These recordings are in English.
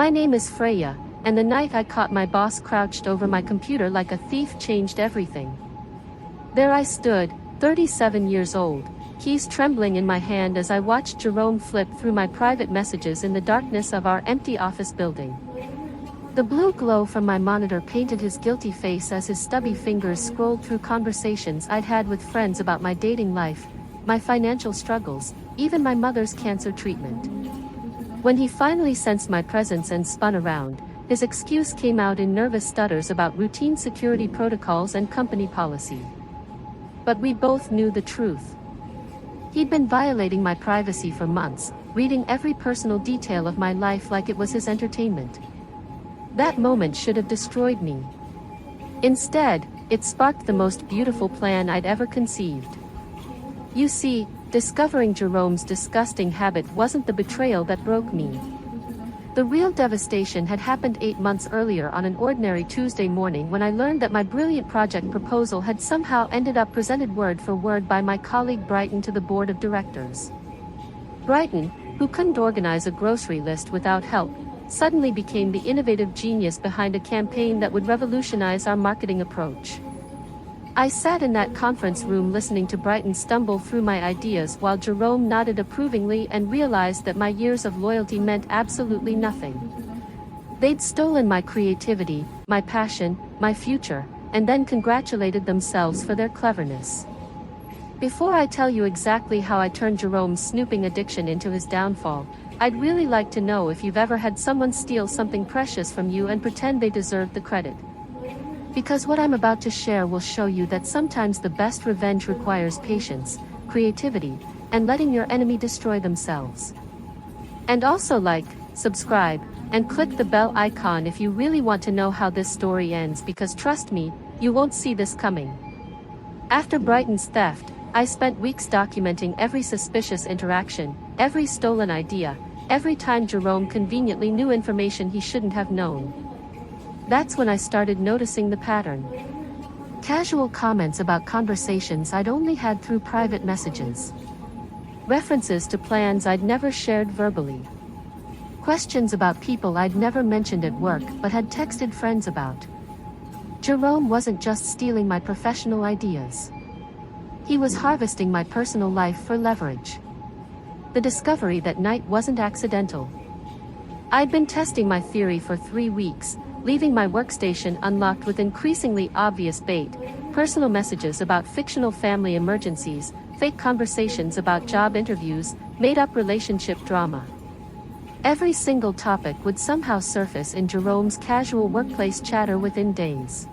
My name is Freya, and the night I caught my boss crouched over my computer like a thief changed everything. There I stood, 37 years old, keys trembling in my hand as I watched Jerome flip through my private messages in the darkness of our empty office building. The blue glow from my monitor painted his guilty face as his stubby fingers scrolled through conversations I'd had with friends about my dating life, my financial struggles, even my mother's cancer treatment. When he finally sensed my presence and spun around, his excuse came out in nervous stutters about routine security protocols and company policy. But we both knew the truth. He'd been violating my privacy for months, reading every personal detail of my life like it was his entertainment. That moment should have destroyed me. Instead, it sparked the most beautiful plan I'd ever conceived. You see, discovering Jerome's disgusting habit wasn't the betrayal that broke me. The real devastation had happened 8 months earlier on an ordinary Tuesday morning when I learned that my brilliant project proposal had somehow ended up presented word for word by my colleague Brighton to the board of directors. Brighton, who couldn't organize a grocery list without help, suddenly became the innovative genius behind a campaign that would revolutionize our marketing approach. I sat in that conference room listening to Brighton stumble through my ideas while Jerome nodded approvingly and realized that my years of loyalty meant absolutely nothing. They'd stolen my creativity, my passion, my future, and then congratulated themselves for their cleverness. Before I tell you exactly how I turned Jerome's snooping addiction into his downfall, I'd really like to know if you've ever had someone steal something precious from you and pretend they deserve the credit. Because what I'm about to share will show you that sometimes the best revenge requires patience, creativity, and letting your enemy destroy themselves. And also like, subscribe, and click the bell icon if you really want to know how this story ends, because trust me, you won't see this coming. After Brighton's theft, I spent weeks documenting every suspicious interaction, every stolen idea, every time Jerome conveniently knew information he shouldn't have known. That's when I started noticing the pattern. Casual comments about conversations I'd only had through private messages. References to plans I'd never shared verbally. Questions about people I'd never mentioned at work but had texted friends about. Jerome wasn't just stealing my professional ideas. He was harvesting my personal life for leverage. The discovery that night wasn't accidental. I'd been testing my theory for 3 weeks, leaving my workstation unlocked with increasingly obvious bait, personal messages about fictional family emergencies, fake conversations about job interviews, made-up relationship drama. Every single topic would somehow surface in Jerome's casual workplace chatter within days.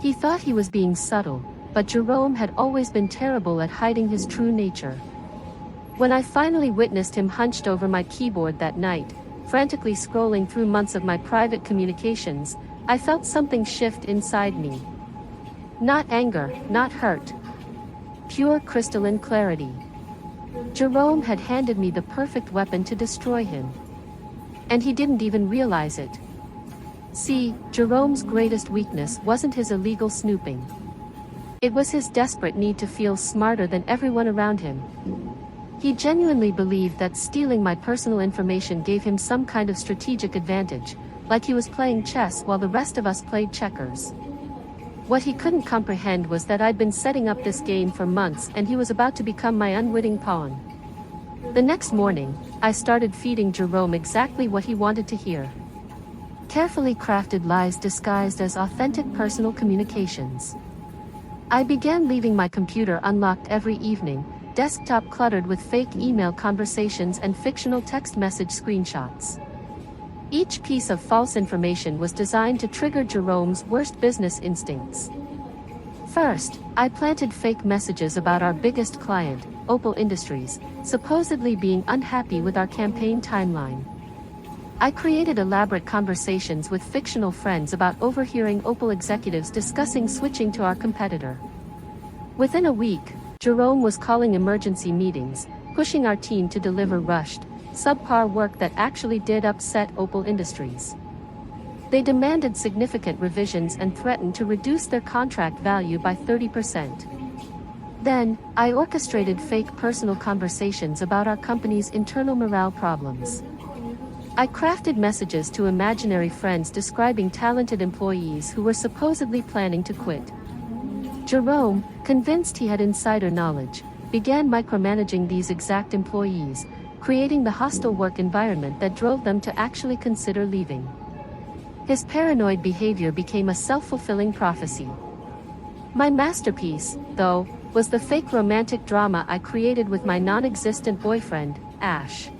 He thought he was being subtle, but Jerome had always been terrible at hiding his true nature. When I finally witnessed him hunched over my keyboard that night, frantically scrolling through months of my private communications, I felt something shift inside me. Not anger, not hurt. Pure crystalline clarity. Jerome had handed me the perfect weapon to destroy him. And he didn't even realize it. See, Jerome's greatest weakness wasn't his illegal snooping. It was his desperate need to feel smarter than everyone around him. He genuinely believed that stealing my personal information gave him some kind of strategic advantage, like he was playing chess while the rest of us played checkers. What he couldn't comprehend was that I'd been setting up this game for months and he was about to become my unwitting pawn. The next morning, I started feeding Jerome exactly what he wanted to hear. Carefully crafted lies disguised as authentic personal communications. I began leaving my computer unlocked every evening, desktop cluttered with fake email conversations and fictional text message screenshots. Each piece of false information was designed to trigger Jerome's worst business instincts. First, I planted fake messages about our biggest client, Opal Industries, supposedly being unhappy with our campaign timeline. I created elaborate conversations with fictional friends about overhearing Opal executives discussing switching to our competitor. Within a week, Jerome was calling emergency meetings, pushing our team to deliver rushed, subpar work that actually did upset Opal Industries. They demanded significant revisions and threatened to reduce their contract value by 30%. Then, I orchestrated fake personal conversations about our company's internal morale problems. I crafted messages to imaginary friends describing talented employees who were supposedly planning to quit. Jerome, convinced he had insider knowledge, began micromanaging these exact employees, creating the hostile work environment that drove them to actually consider leaving. His paranoid behavior became a self-fulfilling prophecy. My masterpiece, though, was the fake romantic drama I created with my non-existent boyfriend, Ash.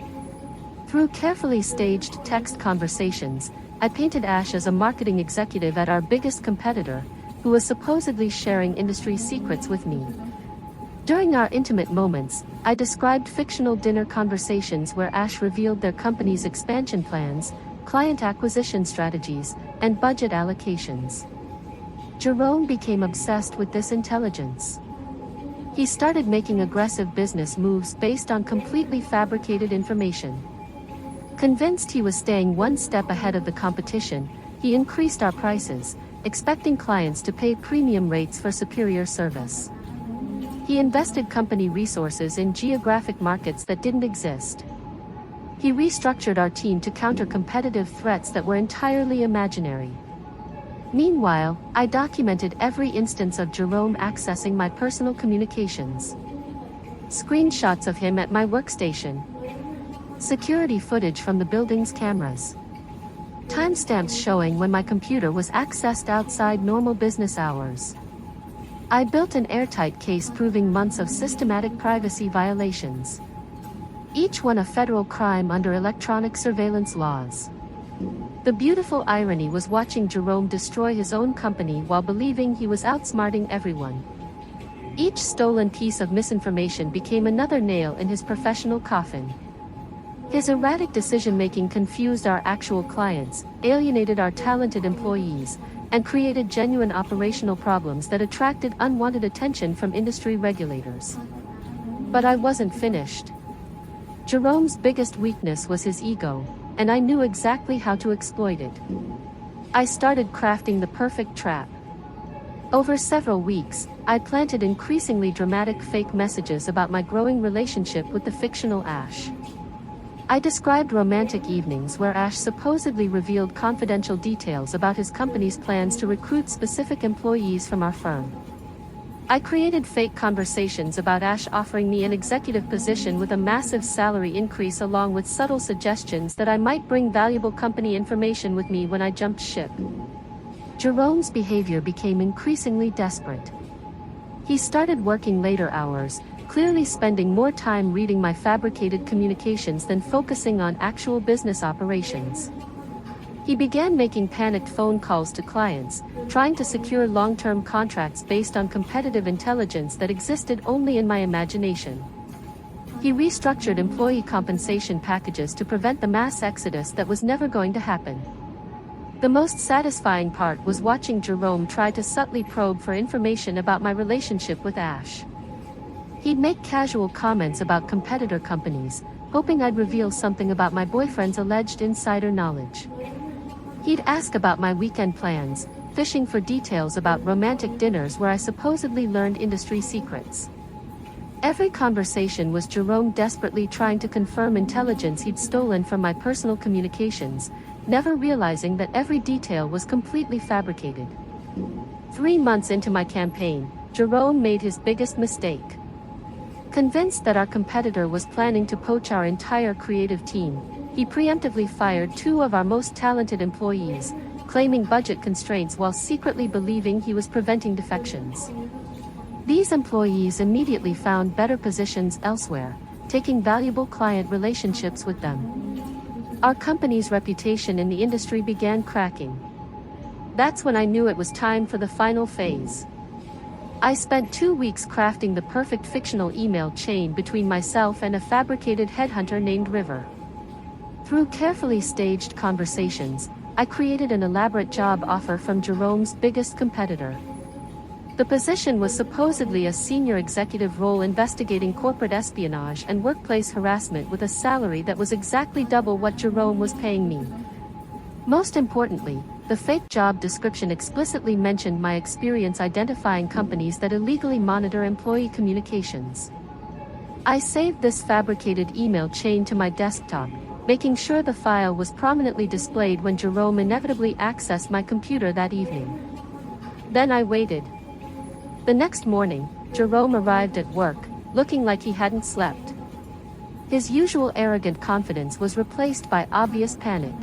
Through carefully staged text conversations, I painted Ash as a marketing executive at our biggest competitor, who was supposedly sharing industry secrets with me. During our intimate moments, I described fictional dinner conversations where Ash revealed their company's expansion plans, client acquisition strategies, and budget allocations. Jerome became obsessed with this intelligence. He started making aggressive business moves based on completely fabricated information. Convinced he was staying one step ahead of the competition, he increased our prices, expecting clients to pay premium rates for superior service. He invested company resources in geographic markets that didn't exist. He restructured our team to counter competitive threats that were entirely imaginary. Meanwhile, I documented every instance of Jerome accessing my personal communications. Screenshots of him at my workstation. Security footage from the building's cameras. Timestamps showing when my computer was accessed outside normal business hours. I built an airtight case proving months of systematic privacy violations. Each one a federal crime under electronic surveillance laws. The beautiful irony was watching Jerome destroy his own company while believing he was outsmarting everyone. Each stolen piece of misinformation became another nail in his professional coffin. His erratic decision-making confused our actual clients, alienated our talented employees, and created genuine operational problems that attracted unwanted attention from industry regulators. But I wasn't finished. Jerome's biggest weakness was his ego, and I knew exactly how to exploit it. I started crafting the perfect trap. Over several weeks, I planted increasingly dramatic fake messages about my growing relationship with the fictional Ash. I described romantic evenings where Ash supposedly revealed confidential details about his company's plans to recruit specific employees from our firm. I created fake conversations about Ash offering me an executive position with a massive salary increase along with subtle suggestions that I might bring valuable company information with me when I jumped ship. Jerome's behavior became increasingly desperate. He started working later hours, clearly spending more time reading my fabricated communications than focusing on actual business operations. He began making panicked phone calls to clients, trying to secure long-term contracts based on competitive intelligence that existed only in my imagination. He restructured employee compensation packages to prevent the mass exodus that was never going to happen. The most satisfying part was watching Jerome try to subtly probe for information about my relationship with Ash. He'd make casual comments about competitor companies, hoping I'd reveal something about my boyfriend's alleged insider knowledge. He'd ask about my weekend plans, fishing for details about romantic dinners where I supposedly learned industry secrets. Every conversation was Jerome desperately trying to confirm intelligence he'd stolen from my personal communications, never realizing that every detail was completely fabricated. 3 months into my campaign, Jerome made his biggest mistake. Convinced that our competitor was planning to poach our entire creative team, he preemptively fired 2 of our most talented employees, claiming budget constraints while secretly believing he was preventing defections. These employees immediately found better positions elsewhere, taking valuable client relationships with them. Our company's reputation in the industry began cracking. That's when I knew it was time for the final phase. I spent 2 weeks crafting the perfect fictional email chain between myself and a fabricated headhunter named River. Through carefully staged conversations, I created an elaborate job offer from Jerome's biggest competitor. The position was supposedly a senior executive role investigating corporate espionage and workplace harassment with a salary that was exactly double what Jerome was paying me. Most importantly, the fake job description explicitly mentioned my experience identifying companies that illegally monitor employee communications. I saved this fabricated email chain to my desktop, making sure the file was prominently displayed when Jerome inevitably accessed my computer that evening. Then I waited. The next morning, Jerome arrived at work, looking like he hadn't slept. His usual arrogant confidence was replaced by obvious panic.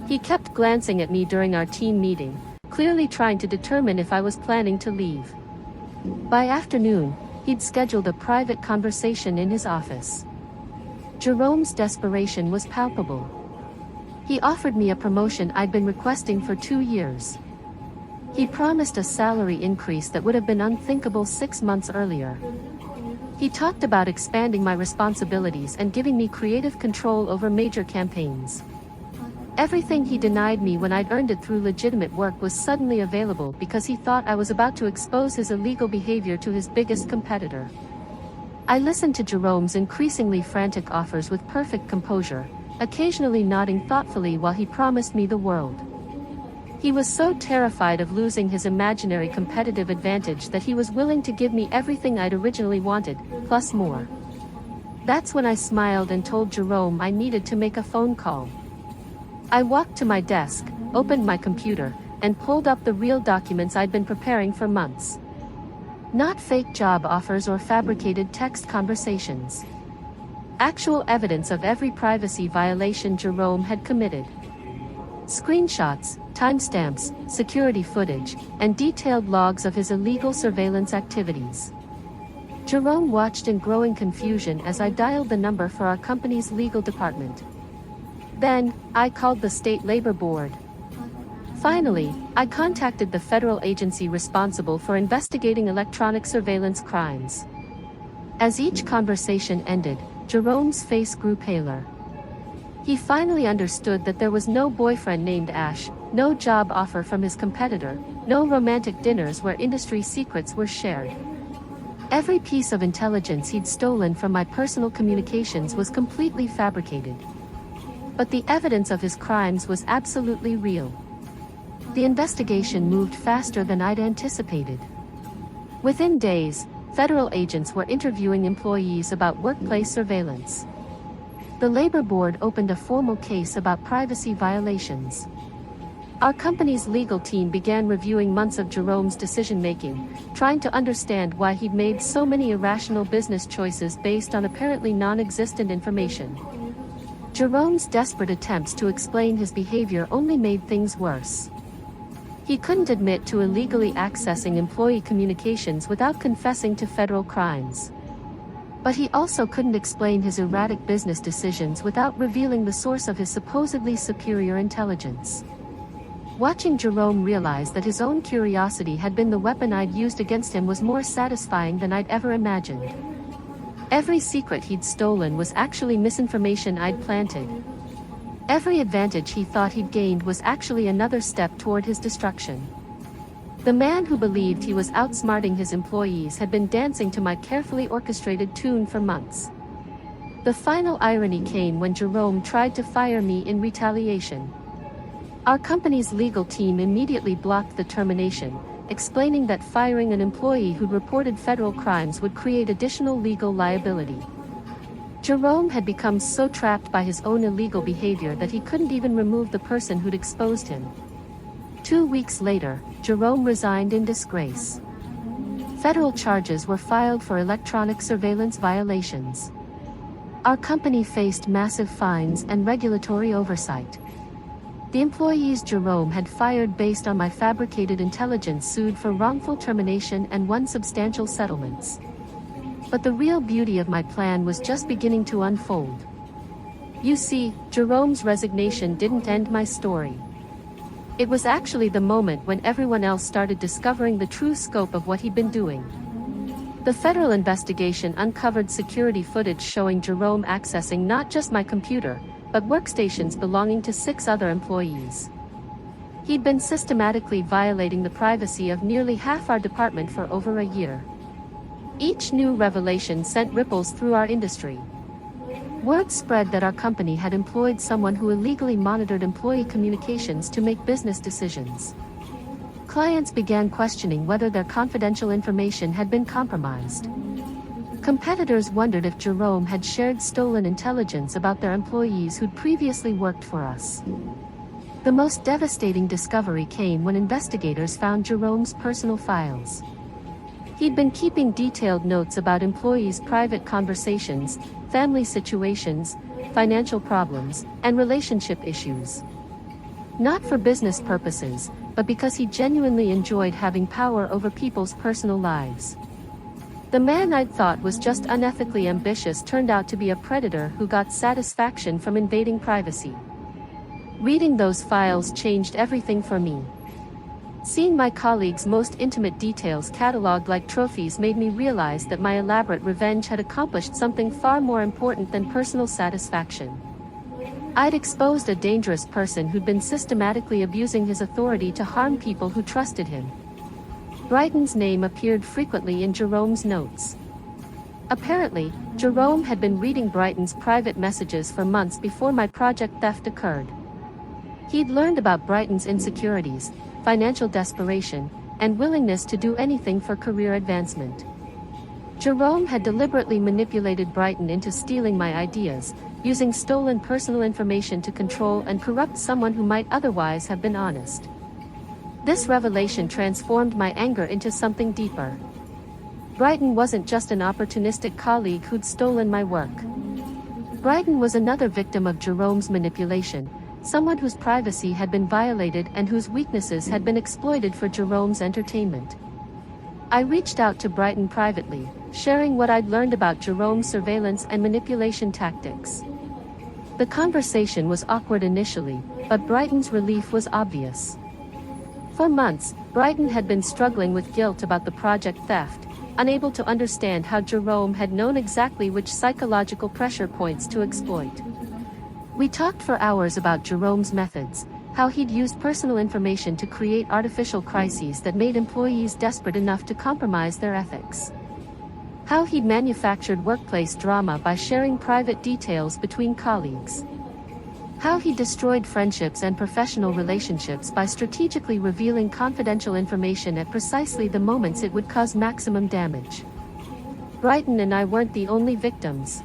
He kept glancing at me during our team meeting, clearly trying to determine if I was planning to leave. By afternoon, he'd scheduled a private conversation in his office. Jerome's desperation was palpable. He offered me a promotion I'd been requesting for 2 years. He promised a salary increase that would have been unthinkable 6 months earlier. He talked about expanding my responsibilities and giving me creative control over major campaigns. Everything he denied me when I'd earned it through legitimate work was suddenly available because he thought I was about to expose his illegal behavior to his biggest competitor. I listened to Jerome's increasingly frantic offers with perfect composure, occasionally nodding thoughtfully while he promised me the world. He was so terrified of losing his imaginary competitive advantage that he was willing to give me everything I'd originally wanted, plus more. That's when I smiled and told Jerome I needed to make a phone call. I walked to my desk, opened my computer, and pulled up the real documents I'd been preparing for months. Not fake job offers or fabricated text conversations. Actual evidence of every privacy violation Jerome had committed. Screenshots, timestamps, security footage, and detailed logs of his illegal surveillance activities. Jerome watched in growing confusion as I dialed the number for our company's legal department. Then, I called the state labor board. Finally, I contacted the federal agency responsible for investigating electronic surveillance crimes. As each conversation ended, Jerome's face grew paler. He finally understood that there was no boyfriend named Ash, no job offer from his competitor, no romantic dinners where industry secrets were shared. Every piece of intelligence he'd stolen from my personal communications was completely fabricated. But the evidence of his crimes was absolutely real. The investigation moved faster than I'd anticipated. Within days, federal agents were interviewing employees about workplace surveillance. The labor board opened a formal case about privacy violations. Our company's legal team began reviewing months of Jerome's decision-making, trying to understand why he'd made so many irrational business choices based on apparently non-existent information. Jerome's desperate attempts to explain his behavior only made things worse. He couldn't admit to illegally accessing employee communications without confessing to federal crimes. But he also couldn't explain his erratic business decisions without revealing the source of his supposedly superior intelligence. Watching Jerome realize that his own curiosity had been the weapon I'd used against him was more satisfying than I'd ever imagined. Every secret he'd stolen was actually misinformation I'd planted. Every advantage he thought he'd gained was actually another step toward his destruction. The man who believed he was outsmarting his employees had been dancing to my carefully orchestrated tune for months. The final irony came when Jerome tried to fire me in retaliation. Our company's legal team immediately blocked the termination, explaining that firing an employee who'd reported federal crimes would create additional legal liability. Jerome had become so trapped by his own illegal behavior that he couldn't even remove the person who'd exposed him. 2 weeks later, Jerome resigned in disgrace. Federal charges were filed for electronic surveillance violations. Our company faced massive fines and regulatory oversight. The employees Jerome had fired based on my fabricated intelligence sued for wrongful termination and won substantial settlements. But the real beauty of my plan was just beginning to unfold. You see, Jerome's resignation didn't end my story. It was actually the moment when everyone else started discovering the true scope of what he'd been doing. The federal investigation uncovered security footage showing Jerome accessing not just my computer, but workstations belonging to 6 other employees. He'd been systematically violating the privacy of nearly half our department for over a year. Each new revelation sent ripples through our industry. Word spread that our company had employed someone who illegally monitored employee communications to make business decisions. Clients began questioning whether their confidential information had been compromised. Competitors wondered if Jerome had shared stolen intelligence about their employees who'd previously worked for us. The most devastating discovery came when investigators found Jerome's personal files. He'd been keeping detailed notes about employees' private conversations, family situations, financial problems, and relationship issues. Not for business purposes, but because he genuinely enjoyed having power over people's personal lives. The man I'd thought was just unethically ambitious turned out to be a predator who got satisfaction from invading privacy. Reading those files changed everything for me. Seeing my colleagues' most intimate details catalogued like trophies made me realize that my elaborate revenge had accomplished something far more important than personal satisfaction. I'd exposed a dangerous person who'd been systematically abusing his authority to harm people who trusted him. Brighton's name appeared frequently in Jerome's notes. Apparently, Jerome had been reading Brighton's private messages for months before my project theft occurred. He'd learned about Brighton's insecurities, financial desperation, and willingness to do anything for career advancement. Jerome had deliberately manipulated Brighton into stealing my ideas, using stolen personal information to control and corrupt someone who might otherwise have been honest. This revelation transformed my anger into something deeper. Brighton wasn't just an opportunistic colleague who'd stolen my work. Brighton was another victim of Jerome's manipulation, someone whose privacy had been violated and whose weaknesses had been exploited for Jerome's entertainment. I reached out to Brighton privately, sharing what I'd learned about Jerome's surveillance and manipulation tactics. The conversation was awkward initially, but Brighton's relief was obvious. For months, Brighton had been struggling with guilt about the project theft, unable to understand how Jerome had known exactly which psychological pressure points to exploit. We talked for hours about Jerome's methods, how he'd used personal information to create artificial crises that made employees desperate enough to compromise their ethics. How he'd manufactured workplace drama by sharing private details between colleagues. How he destroyed friendships and professional relationships by strategically revealing confidential information at precisely the moments it would cause maximum damage. Brighton and I weren't the only victims.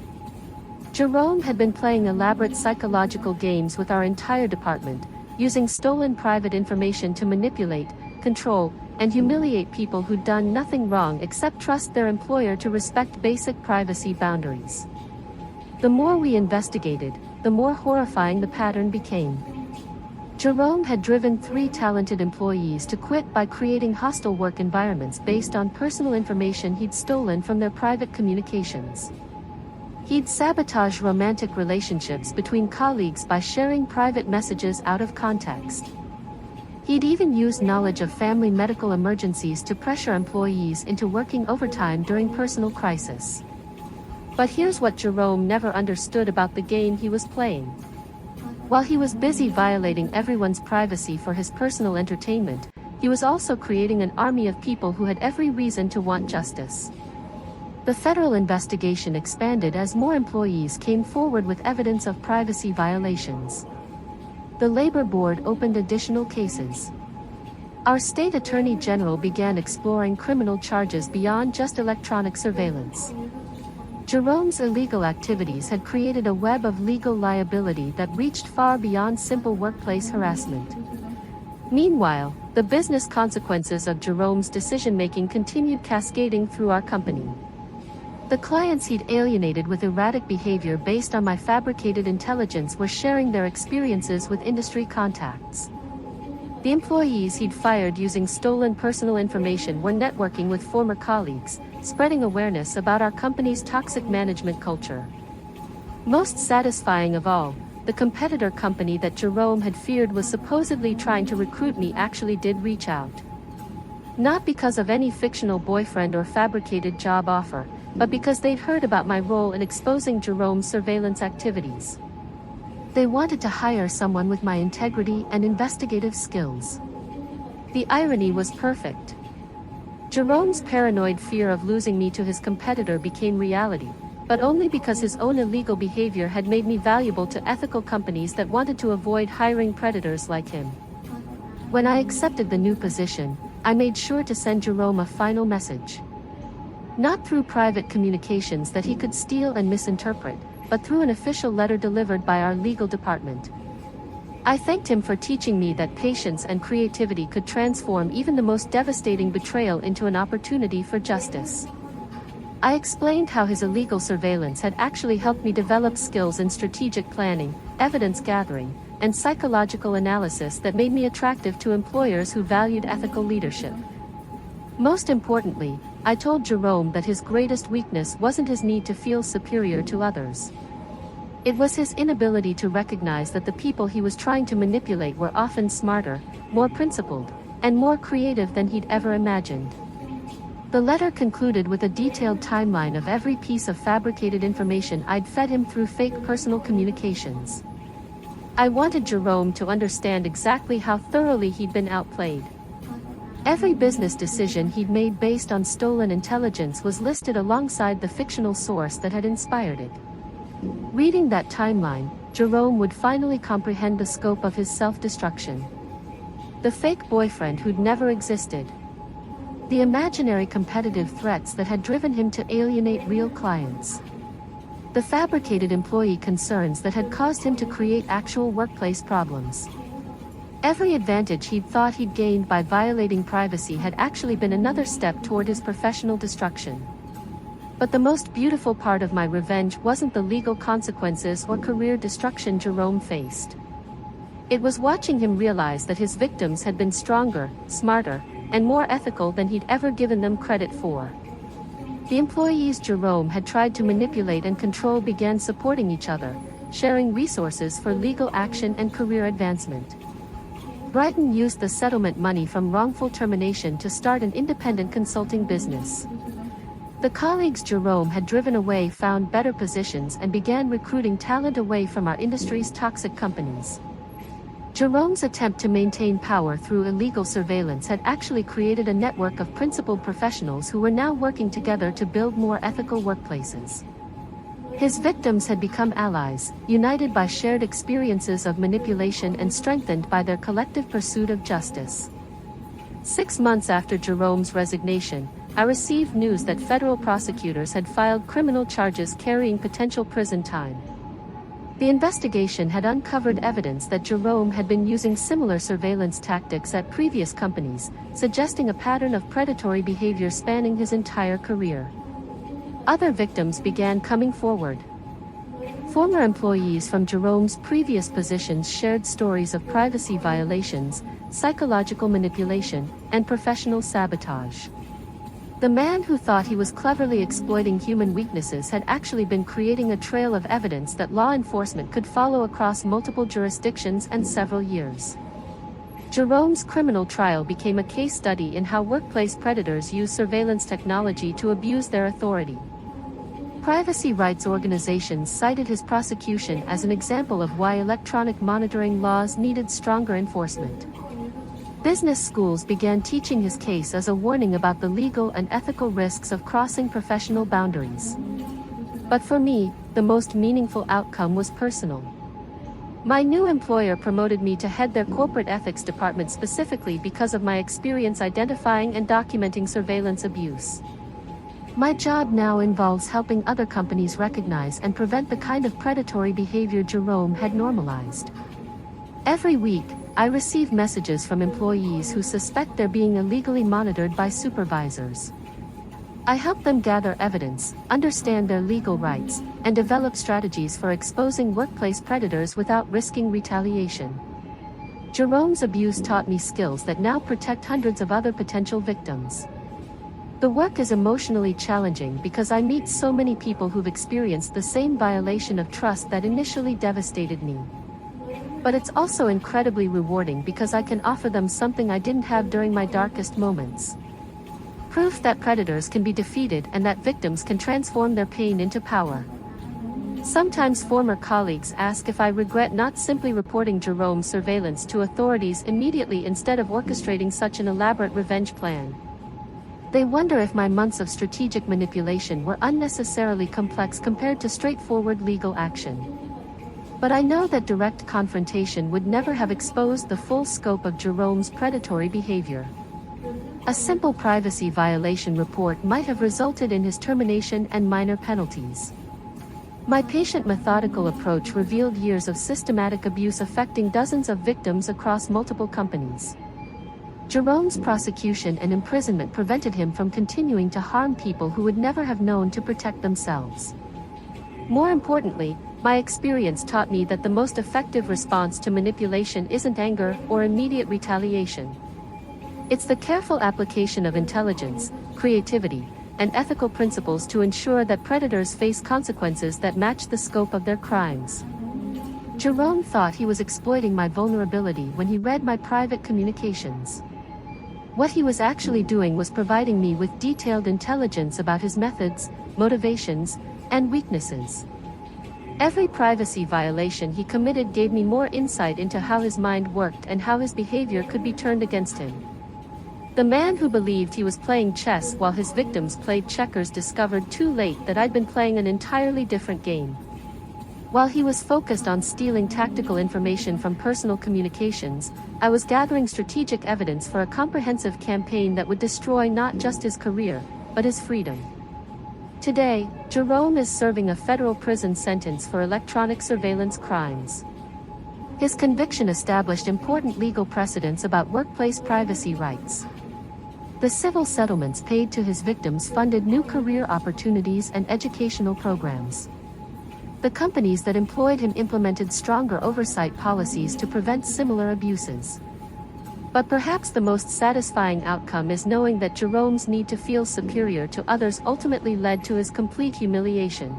Jerome had been playing elaborate psychological games with our entire department, using stolen private information to manipulate, control, and humiliate people who'd done nothing wrong except trust their employer to respect basic privacy boundaries. The more we investigated, the more horrifying the pattern became. Jerome had driven 3 talented employees to quit by creating hostile work environments based on personal information he'd stolen from their private communications. He'd sabotaged romantic relationships between colleagues by sharing private messages out of context. He'd even used knowledge of family medical emergencies to pressure employees into working overtime during personal crisis. But here's what Jerome never understood about the game he was playing. While he was busy violating everyone's privacy for his personal entertainment, he was also creating an army of people who had every reason to want justice. The federal investigation expanded as more employees came forward with evidence of privacy violations. The Labor Board opened additional cases. Our state attorney general began exploring criminal charges beyond just electronic surveillance. Jerome's illegal activities had created a web of legal liability that reached far beyond simple workplace harassment. Meanwhile, the business consequences of Jerome's decision-making continued cascading through our company. The clients he'd alienated with erratic behavior based on my fabricated intelligence were sharing their experiences with industry contacts. The employees he'd fired using stolen personal information were networking with former colleagues, spreading awareness about our company's toxic management culture. Most satisfying of all, the competitor company that Jerome had feared was supposedly trying to recruit me actually did reach out. Not because of any fictional boyfriend or fabricated job offer, but because they'd heard about my role in exposing Jerome's surveillance activities. They wanted to hire someone with my integrity and investigative skills. The irony was perfect. Jerome's paranoid fear of losing me to his competitor became reality, but only because his own illegal behavior had made me valuable to ethical companies that wanted to avoid hiring predators like him. When I accepted the new position, I made sure to send Jerome a final message. Not through private communications that he could steal and misinterpret, but through an official letter delivered by our legal department. I thanked him for teaching me that patience and creativity could transform even the most devastating betrayal into an opportunity for justice. I explained how his illegal surveillance had actually helped me develop skills in strategic planning, evidence gathering, and psychological analysis that made me attractive to employers who valued ethical leadership. Most importantly, I told Jerome that his greatest weakness wasn't his need to feel superior to others. It was his inability to recognize that the people he was trying to manipulate were often smarter, more principled, and more creative than he'd ever imagined. The letter concluded with a detailed timeline of every piece of fabricated information I'd fed him through fake personal communications. I wanted Jerome to understand exactly how thoroughly he'd been outplayed. Every business decision he'd made based on stolen intelligence was listed alongside the fictional source that had inspired it. Reading that timeline, Jerome would finally comprehend the scope of his self-destruction. The fake boyfriend who'd never existed. The imaginary competitive threats that had driven him to alienate real clients. The fabricated employee concerns that had caused him to create actual workplace problems. Every advantage he'd thought he'd gained by violating privacy had actually been another step toward his professional destruction. But the most beautiful part of my revenge wasn't the legal consequences or career destruction Jerome faced. It was watching him realize that his victims had been stronger, smarter, and more ethical than he'd ever given them credit for. The employees Jerome had tried to manipulate and control began supporting each other, sharing resources for legal action and career advancement. Brighton used the settlement money from wrongful termination to start an independent consulting business. The colleagues Jerome had driven away found better positions and began recruiting talent away from our industry's toxic companies. Jerome's attempt to maintain power through illegal surveillance had actually created a network of principled professionals who were now working together to build more ethical workplaces. His victims had become allies, united by shared experiences of manipulation and strengthened by their collective pursuit of justice. 6 months after Jerome's resignation, I received news that federal prosecutors had filed criminal charges carrying potential prison time. The investigation had uncovered evidence that Jerome had been using similar surveillance tactics at previous companies, suggesting a pattern of predatory behavior spanning his entire career. Other victims began coming forward. Former employees from Jerome's previous positions shared stories of privacy violations, psychological manipulation, and professional sabotage. The man who thought he was cleverly exploiting human weaknesses had actually been creating a trail of evidence that law enforcement could follow across multiple jurisdictions and several years. Jerome's criminal trial became a case study in how workplace predators use surveillance technology to abuse their authority. Privacy rights organizations cited his prosecution as an example of why electronic monitoring laws needed stronger enforcement. Business schools began teaching his case as a warning about the legal and ethical risks of crossing professional boundaries. But for me, the most meaningful outcome was personal. My new employer promoted me to head their corporate ethics department specifically because of my experience identifying and documenting surveillance abuse. My job now involves helping other companies recognize and prevent the kind of predatory behavior Jerome had normalized. Every week, I receive messages from employees who suspect they're being illegally monitored by supervisors. I help them gather evidence, understand their legal rights, and develop strategies for exposing workplace predators without risking retaliation. Jerome's abuse taught me skills that now protect hundreds of other potential victims. The work is emotionally challenging because I meet so many people who've experienced the same violation of trust that initially devastated me. But it's also incredibly rewarding because I can offer them something I didn't have during my darkest moments. Proof that predators can be defeated and that victims can transform their pain into power. Sometimes former colleagues ask if I regret not simply reporting Jerome's surveillance to authorities immediately instead of orchestrating such an elaborate revenge plan. They wonder if my months of strategic manipulation were unnecessarily complex compared to straightforward legal action. But I know that direct confrontation would never have exposed the full scope of Jerome's predatory behavior. A simple privacy violation report might have resulted in his termination and minor penalties. My patient, methodical approach revealed years of systematic abuse affecting dozens of victims across multiple companies. Jerome's prosecution and imprisonment prevented him from continuing to harm people who would never have known to protect themselves. More importantly, my experience taught me that the most effective response to manipulation isn't anger or immediate retaliation. It's the careful application of intelligence, creativity, and ethical principles to ensure that predators face consequences that match the scope of their crimes. Jerome thought he was exploiting my vulnerability when he read my private communications. What he was actually doing was providing me with detailed intelligence about his methods, motivations, and weaknesses. Every privacy violation he committed gave me more insight into how his mind worked and how his behavior could be turned against him. The man who believed he was playing chess while his victims played checkers discovered too late that I'd been playing an entirely different game. While he was focused on stealing tactical information from personal communications, I was gathering strategic evidence for a comprehensive campaign that would destroy not just his career, but his freedom. Today, Jerome is serving a federal prison sentence for electronic surveillance crimes. His conviction established important legal precedents about workplace privacy rights. The civil settlements paid to his victims funded new career opportunities and educational programs. The companies that employed him implemented stronger oversight policies to prevent similar abuses. But perhaps the most satisfying outcome is knowing that Jerome's need to feel superior to others ultimately led to his complete humiliation.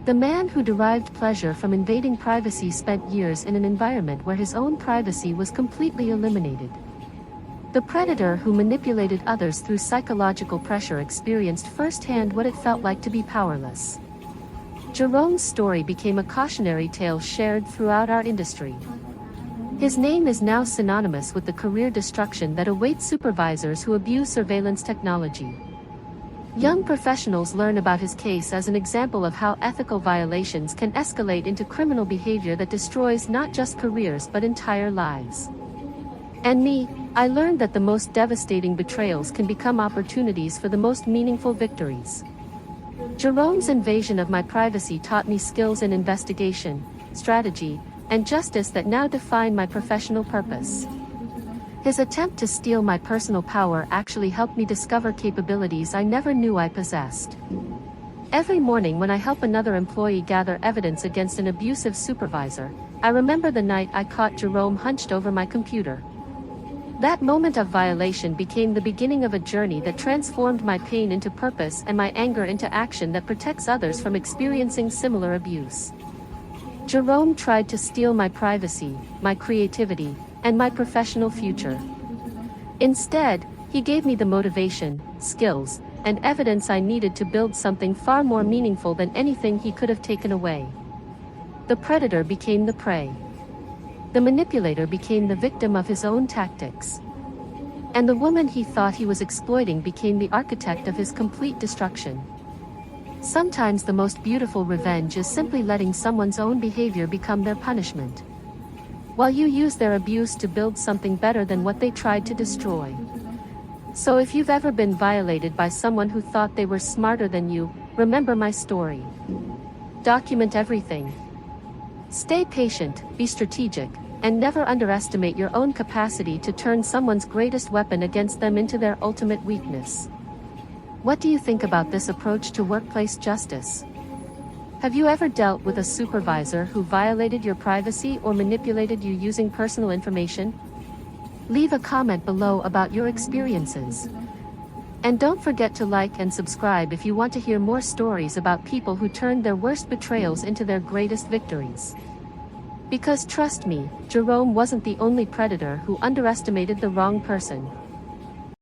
The man who derived pleasure from invading privacy spent years in an environment where his own privacy was completely eliminated. The predator who manipulated others through psychological pressure experienced firsthand what it felt like to be powerless. Jerome's story became a cautionary tale shared throughout our industry. His name is now synonymous with the career destruction that awaits supervisors who abuse surveillance technology. Young professionals learn about his case as an example of how ethical violations can escalate into criminal behavior that destroys not just careers but entire lives. And me, I learned that the most devastating betrayals can become opportunities for the most meaningful victories. Jerome's invasion of my privacy taught me skills in investigation, strategy, and justice that now define my professional purpose. His attempt to steal my personal power actually helped me discover capabilities I never knew I possessed. Every morning when I help another employee gather evidence against an abusive supervisor, I remember the night I caught Jerome hunched over my computer. That moment of violation became the beginning of a journey that transformed my pain into purpose and my anger into action that protects others from experiencing similar abuse. Jerome tried to steal my privacy, my creativity, and my professional future. Instead, he gave me the motivation, skills, and evidence I needed to build something far more meaningful than anything he could have taken away. The predator became the prey. The manipulator became the victim of his own tactics. And the woman he thought he was exploiting became the architect of his complete destruction. Sometimes the most beautiful revenge is simply letting someone's own behavior become their punishment, while you use their abuse to build something better than what they tried to destroy. So if you've ever been violated by someone who thought they were smarter than you, remember my story. Document everything. Stay patient, be strategic, and never underestimate your own capacity to turn someone's greatest weapon against them into their ultimate weakness. What do you think about this approach to workplace justice? Have you ever dealt with a supervisor who violated your privacy or manipulated you using personal information? Leave a comment below about your experiences. And don't forget to like and subscribe if you want to hear more stories about people who turned their worst betrayals into their greatest victories. Because trust me, Jerome wasn't the only predator who underestimated the wrong person.